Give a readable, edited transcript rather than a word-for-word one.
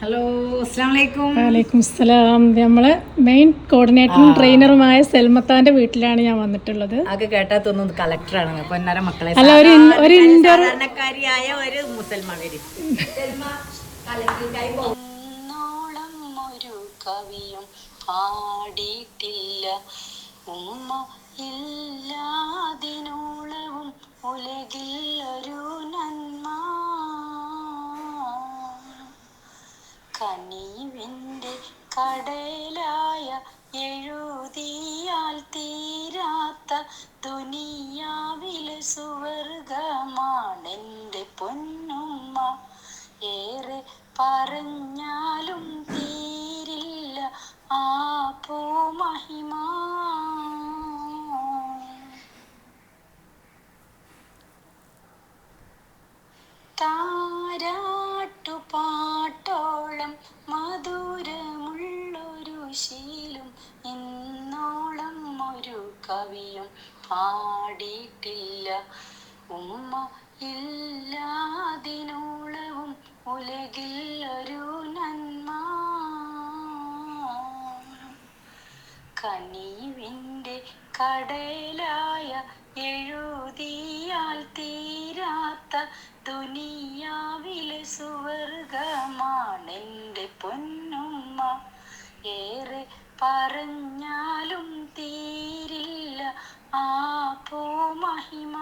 Hello, അസ്സലാമു അലൈക്കും. വലൈക്കും അസ്സലാം. നമ്മള് മെയിൻ കോർഡിനേറ്ററും ട്രെയിനറുമായ സെൽമത്താന്റെ വീട്ടിലാണ് ഞാൻ വന്നിട്ടുള്ളത്. ആകെ കേട്ടാത്തൊന്നും കളക്ടറാണ് പൊന്നാര മക്കളെ. അല്ല, സാധാരണക്കാരിയായ ഒരു മുസൽമാൻ വരും. ഒരു കവിയും പാടിയിട്ടില്ല ഉമ്മ ഇല്ലാതിനോളവും ഉലകിൽ ഒരു നന്മ കനിവിൻ്റെ കടലായ എഴുതിയാൽ തീരാത്ത ദുനിയാവിലെ സുവർഗമാണെൻ്റെ പൊന്നുമ്മ. ഏറെ പറഞ്ഞാലും തീരില്ല ആ പൂമഹിമ. താരാട്ടുപാട്ടോളം മധുരമുള്ളൊരു ശീലും ഇന്നോളം ഒരു കവിയും പാടിയിട്ടില്ല ഉമ്മ ഇല്ലാതിനോളവും ഉലകിൽ ഒരു നന്മ കനിവിൻ്റെ കടലായ എഴുതിയാൽ തീരാത്ത ദുനിയാവിലെ സുവർഗമാണെൻ്റെ പൊന്നുമ്മ. ഏറെ പറഞ്ഞാലും തീരില്ല ആ പൂമഹിമ.